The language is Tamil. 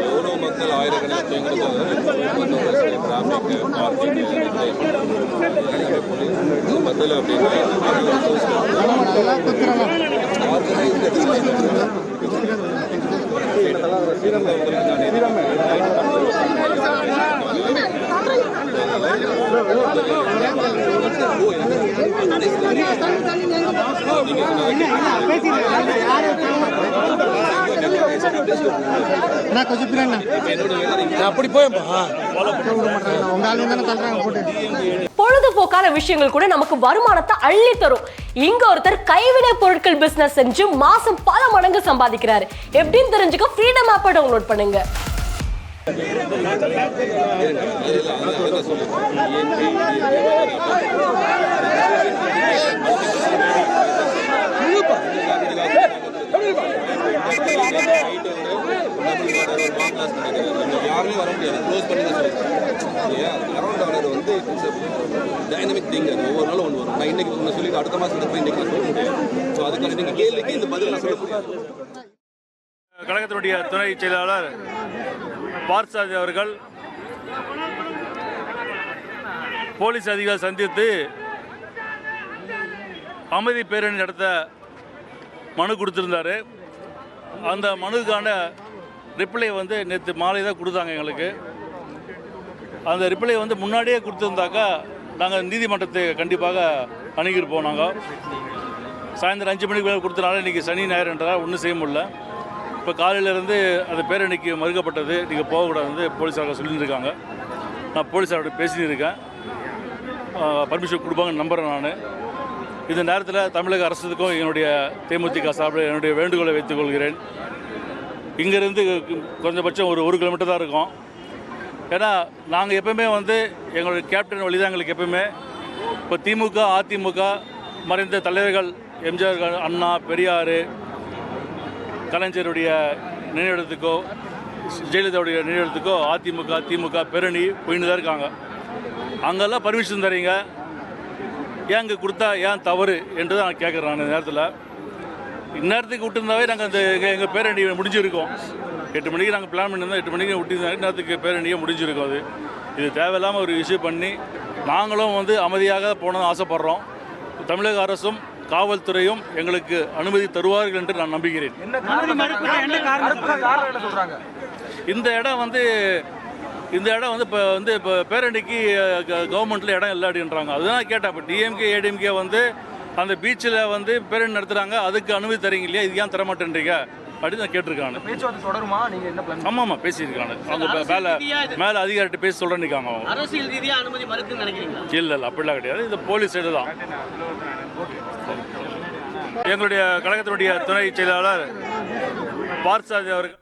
எவ்வளோ மக்கள் ஆயிரக்கணக்கில் மத்தியில் அப்படி போய் பொழுதுபோக்கான விஷயங்கள் கூட நமக்கு வருமானத்தை அள்ளி தரும். இங்க ஒருத்தர் கைவினை பொருட்கள் பிசினஸ் செஞ்சு மாசம் பல மடங்கு சம்பாதிக்கிறாரு. எப்படின்னு தெரிஞ்சுக்க ஃப்ரீடம் ஆப்பை டவுன்லோட் பண்ணுங்க. யாருமே வர முடியாது, க்ளோஸ் பண்ணி தான் அரௌண்ட் வந்து டைனமிக் திங். அது ஒவ்வொரு நாளும் ஒன்று வரும். நான் இன்னைக்கு ஒன்று சொல்லி அடுத்த மாதம் போய் இன்னைக்கு சொல்ல முடியாது. ஸோ அதுக்கான நீங்கள் கேள்விக்கு இந்த பதில் நான் சொல்ல முடியாது. கழகத்தினுடைய துணை செயலாளர் பார்த்தசாரதி அவர்கள் போலீஸ் அதிகாரி சந்தித்து அமைதி பேரணி நடத்த மனு கொடுத்துருந்தாரு. அந்த மனுக்கான ரிப்ளை வந்து நேற்று மாலை தான் கொடுத்தாங்க எங்களுக்கு. அந்த ரிப்ளை வந்து முன்னாடியே கொடுத்துருந்தாக்கா நாங்கள் நீதிமன்றத்தை கண்டிப்பாக அணுகியிருப்போம். நாங்கள் சாயந்தரம் 5 மணிக்கு மேலே கொடுத்தனால இன்றைக்கி சனி ஞாயிறுன்றதால் ஒன்றும் செய்ய முடியல. இப்போ காலையிலேருந்து அந்த பேரணிக்கு மறுக்கப்பட்டது. நீங்கள் போகக்கூடாது போலீஸார்கள் சொல்லியிருக்காங்க. நான் போலீஸாரோட பேசியிருக்கேன். பர்மிஷன் கொடுப்பாங்கன்னு நம்புகிறேன். நான் இந்த நேரத்தில் தமிழக அரசுக்கும் என்னுடைய தேமுதிக சார்பில் என்னுடைய வேண்டுகோளை வைத்துக் கொள்கிறேன். இங்கேருந்து குறைஞ்சபட்சம் ஒரு கிலோமீட்டர் தான் இருக்கும். ஏன்னா நாங்கள் எப்போவுமே வந்து எங்களுடைய கேப்டன் வழி தான் எங்களுக்கு எப்போவுமே. இப்போ திமுக அதிமுக மறைந்த தலைவர்கள் எம்ஜிஆர், அண்ணா, பெரியார், கலைஞருடைய நினைவிடத்துக்கோ ஜெயலலிதாவுடைய நினைவிடத்துக்கோ அதிமுக திமுக பேரணி போயின்னு தான் இருக்காங்க. அங்கெல்லாம் பர்மிஷன் தரீங்க, ஏன் இங்கே கொடுத்தா ஏன் தவறு என்று தான் நான் கேட்குறேன். நான் இந்த நேரத்தில் இந்நேரத்துக்கு விட்டுருந்தாவே நாங்கள் அந்த எங்கள் பேரணி முடிஞ்சிருக்கோம். 8 மணிக்கு நாங்கள் பிளான் பண்ணியிருந்தோம். 8 மணிக்கு விட்டுருந்தாங்க, நேரத்துக்கு பேரணியே முடிஞ்சிருக்கும். இது தேவையில்லாமல் ஒரு இஷ்யூ பண்ணி நாங்களும் வந்து அமைதியாக போனது ஆசைப்படுறோம். தமிழக அரசும் காவல்துறையும் எங்களுக்கு அனுமதி தருவார்கள் என்று நான் நம்புகிறேன். இந்த இடம் வந்து இப்போ பேரணிக்கு கவர்மெண்ட்டில் இடம் இல்லை அப்படின்றாங்க. அதுதான் கேட்டேன். இப்போ டிஎம்கே ஏடிஎம்கே வந்து அந்த பீச்சில் வந்து பேரணி நடத்துகிறாங்க, அதுக்கு அனுமதி தரீங்க இல்லையா, இது ஏன் தரமாட்டேன்றீங்க அப்படின்னு நான் கேட்டிருக்காங்க. ஆமாம் பேசியிருக்காங்க. அவங்க மேலே அதிகாரிட்ட பேசி சொல்கிறேன்னு இருக்காங்க. அவங்க அரசியல் ரீதியாக அனுமதி மறுக்குன்னு நினைக்கிறீங்களா? இல்லை அப்படிலாம் கிடையாது. இது போலீஸ் சைடு தான். எங்களுடைய கழகத்தினுடைய துணை செயலாளர் பார்த்தசாரதி அவர்கள்